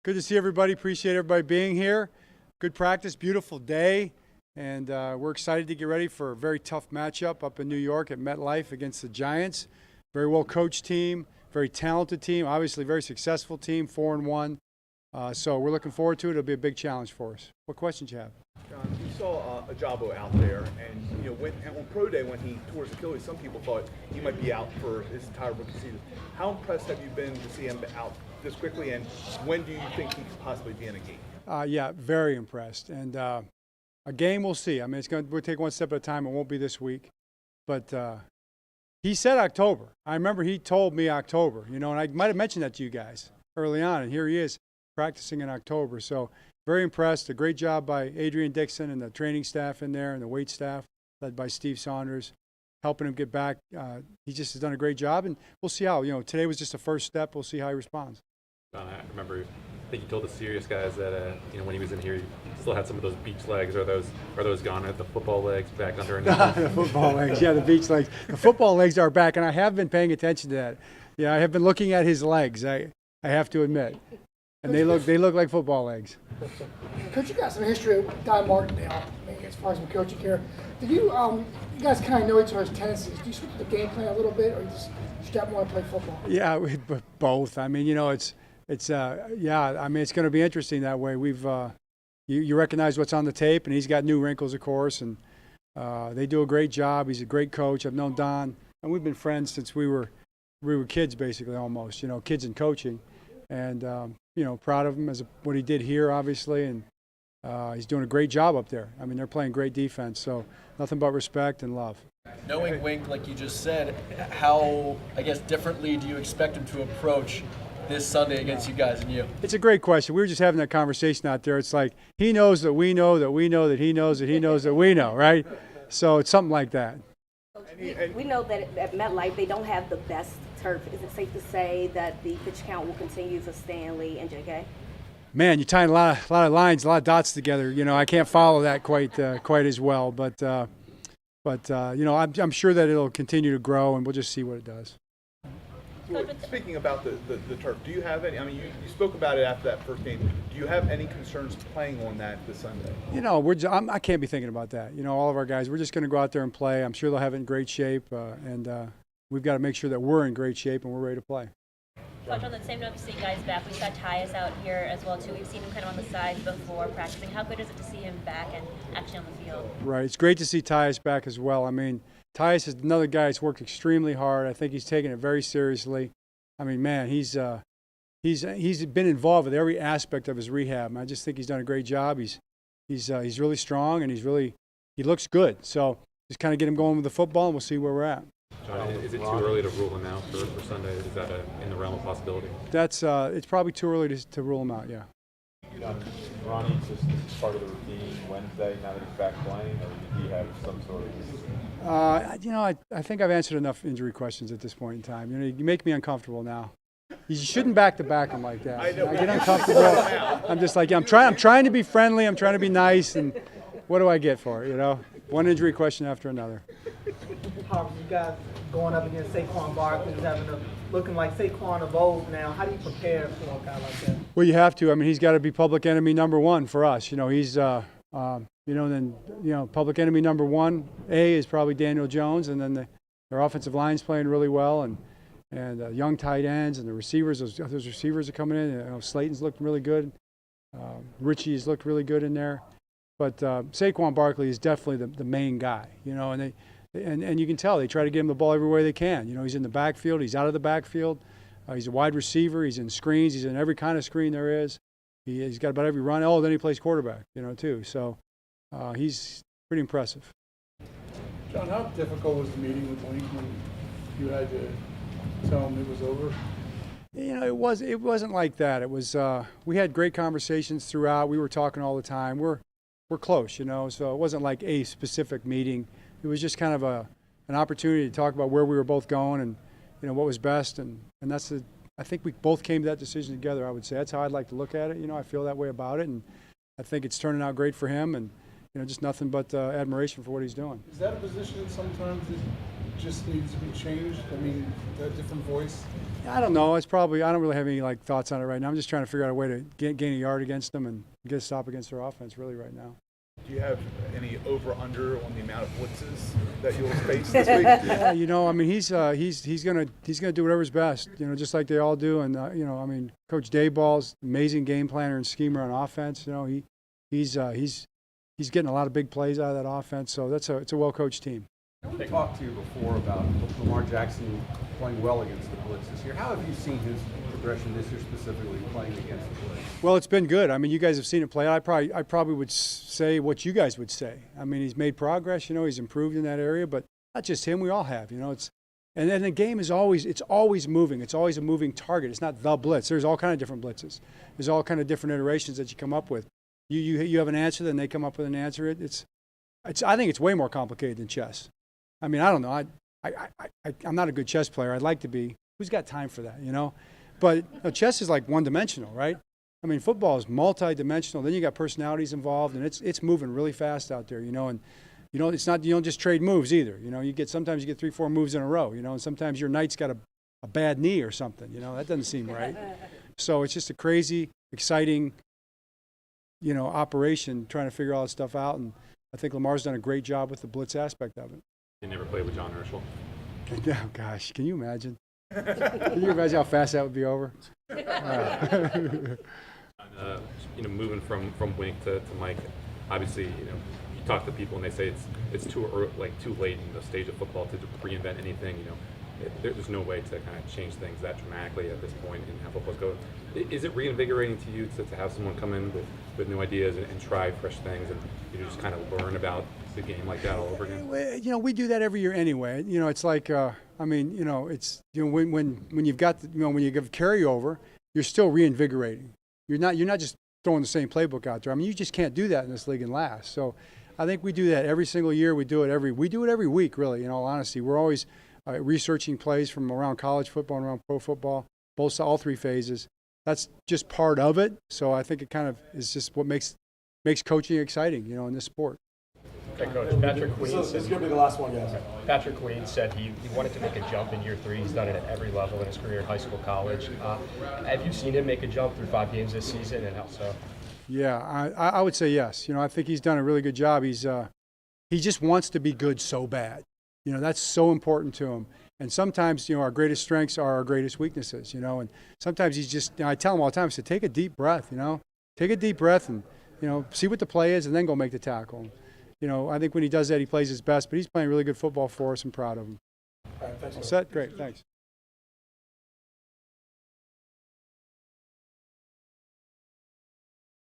Good to see everybody. Appreciate everybody being here. Good practice, beautiful day, and we're excited to get ready for a very tough matchup up in New York at MetLife against the Giants. Very well coached team, very talented team, obviously very successful team, 4-1. So we're looking forward to it. It'll be a big challenge for us. What questions you have? John, you saw Ojabo out there, and on Pro Day when he tore his Achilles, some people thought he might be out for his entire rookie season. How impressed have you been to see him out this quickly, and when do you think he could possibly be in a game? Yeah, very impressed. And a game, we'll see. I mean, we'll take one step at a time. It won't be this week. But he said October. I remember he told me October, and I might have mentioned that to you guys early on, and here he is practicing in October. So very impressed. A great job by Adrian Dixon and the training staff in there and the weight staff led by Steve Saunders, helping him get back. He just has done a great job, and we'll see how. Today was just the first step. We'll see how he responds. John, I remember, I think you told the serious guys that when he was in here, he still had some of those beach legs. Are those gone? Are the football legs back under? The football legs, yeah, the beach legs. The football legs are back, and I have been paying attention to that. Yeah, I have been looking at his legs. I have to admit, and they look like football legs. Coach, you got some history with Don Martindale, as far as some coaching care. Did you guys kind of know each other's tendencies? Do you switch the game plan a little bit, or you just want to play football? Yeah, both. I mean, it's going to be interesting that way. We've you recognize what's on the tape, and he's got new wrinkles, of course, and they do a great job. He's a great coach. I've known Don, and we've been friends since we were kids, basically, almost. Kids in coaching, and proud of him as what he did here, obviously, and he's doing a great job up there. I mean, they're playing great defense, so nothing but respect and love. Knowing Wink, like you just said, how, differently do you expect him to approach this Sunday against you guys and you? It's a great question. We were just having that conversation out there. It's like he knows that we know that we know that he knows that he knows that we know, right? So it's something like that. We know that at MetLife they don't have the best turf. Is it safe to say that the pitch count will continue for Stanley and JK? Man, you're tying a lot of lines, a lot of dots together. I can't follow that quite as well, but I'm sure that it'll continue to grow, and we'll just see what it does. Speaking about the turf, do you have any? I mean, you spoke about it after that first game. Do you have any concerns playing on that this Sunday? I can't be thinking about that. All of our guys, we're just going to go out there and play. I'm sure they'll have it in great shape, and we've got to make sure that we're in great shape and we're ready to play. Coach, on the same note, to see you guys back, we saw Tyus out here as well too. We've seen him kind of on the side before practicing. How good is it to see him back and actually on the field? Right, it's great to see Tyus back as well. I mean, Tyus is another guy who's worked extremely hard. I think he's taken it very seriously. I mean, man, he's been involved with every aspect of his rehab. And I just think he's done a great job. He's really strong, and he looks good. So just kind of get him going with the football, and we'll see where we're at. John, is it too early to rule him out for Sunday? Is that in the realm of possibility? It's probably too early to rule him out. Yeah. Ronnie's just part of the routine Wednesday now that he's back playing, or did he have some sort of? I think I've answered enough injury questions at this point in time. You make me uncomfortable now. You shouldn't back him like that. I get uncomfortable. I'm just like, I'm trying to be friendly. I'm trying to be nice, and what do I get for it? One injury question after another. You guys going up against Saquon Barkley, looking like Saquon of old now. How do you prepare for a guy like that? Well, you have to. I mean, he's got to be public enemy number one for us. He's public enemy number one, A, is probably Daniel Jones, and then their offensive line's playing really well, and young tight ends, and the receivers, those receivers are coming in. Slayton's looked really good. Richie's looked really good in there. But Saquon Barkley is definitely the main guy, and you can tell they try to get him the ball every way they can. He's in the backfield, he's out of the backfield, he's a wide receiver, he's in screens, he's in every kind of screen there is. He's got about every run. Oh, then he plays quarterback, too. So he's pretty impressive. John, how difficult was the meeting with Wink when you had to tell him it was over? It wasn't like that. It was we had great conversations throughout. We were talking all the time. We're close, so it wasn't like a specific meeting. It was just kind of an opportunity to talk about where we were both going and what was best, and I think we both came to that decision together. I would say that's how I'd like to look at it. I feel that way about it, and I think it's turning out great for him, and just nothing but admiration for what he's doing. Is that a position that sometimes is just needs to be changed? I mean, that different voice? I don't know. It's probably, I don't really have any like thoughts on it right now. I'm just trying to figure out a way to gain a yard against them and get a stop against their offense really right now. Do you have any over/under on the amount of blitzes that you'll face this week? Yeah, you know, I mean, he's gonna do whatever's best, you know, just like they all do. And you know, I mean, Coach Dayball's amazing game planner and schemer on offense. You know, he's getting a lot of big plays out of that offense. So it's a well coached team. I talked to you before about Lamar Jackson playing well against the blitz this year. How have you seen his progression this year, specifically playing against the blitz? Well, it's been good. I mean, you guys have seen it play. I probably would say what you guys would say. I mean, he's made progress. You know, he's improved in that area. But not just him. We all have. You know, and then the game is always moving. It's always a moving target. It's not the blitz. There's all kind of different blitzes. There's all kind of different iterations that you come up with. You have an answer, then they come up with an answer. I think it's way more complicated than chess. I mean, I don't know. I'm not a good chess player. I'd like to be. Who's got time for that, you know? But you know, chess is like one-dimensional, right? I mean, football is multi-dimensional. Then you got personalities involved, and it's moving really fast out there, you know. And you know, it's not, you don't just trade moves either. You know, sometimes you get 3-4 moves in a row, you know, and sometimes your knight's got a bad knee or something, you know. That doesn't seem right. So it's just a crazy, exciting, you know, operation trying to figure all that stuff out. And I think Lamar's done a great job with the blitz aspect of it. You never played with John Herschel. Oh, gosh, can you imagine? Can you imagine how fast that would be over? You know, moving from Wink to Mike, obviously, you know, you talk to people and they say it's too early, like too late in the stage of football to reinvent anything. You know, there's no way to kind of change things that dramatically at this point in how football's going. Is it reinvigorating to you to have someone come in with new ideas and try fresh things and you just kind of learn about the game like that all over again? You know, we do that every year anyway. You know, it's like, I mean, you know, it's, you know, when you've got, you know, when you give carryover, you're still reinvigorating. You're not just throwing the same playbook out there. I mean, you just can't do that in this league and last. So I think we do that every single year. We do it every week, really, in all honesty. We're always researching plays from around college football and around pro football, all three phases. That's just part of it. So I think it kind of is just what makes coaching exciting, you know, in this sport. Okay, Coach. Patrick Queen. This is going to be the last one, guys. Patrick Queen said he wanted to make a jump in year 3. He's done it at every level in his career, high school, college. Have you seen him make a jump through 5 games this season, and how so? Yeah, I would say yes. You know, I think he's done a really good job. He just wants to be good so bad. You know, that's so important to him. And sometimes, you know, our greatest strengths are our greatest weaknesses, you know. And sometimes he's just, you know, I tell him all the time, I say, take a deep breath, you know. Take a deep breath and, you know, see what the play is and then go make the tackle. You know, I think when he does that, he plays his best. But he's playing really good football for us. I'm proud of him. All right, thanks. All set? Great, thanks.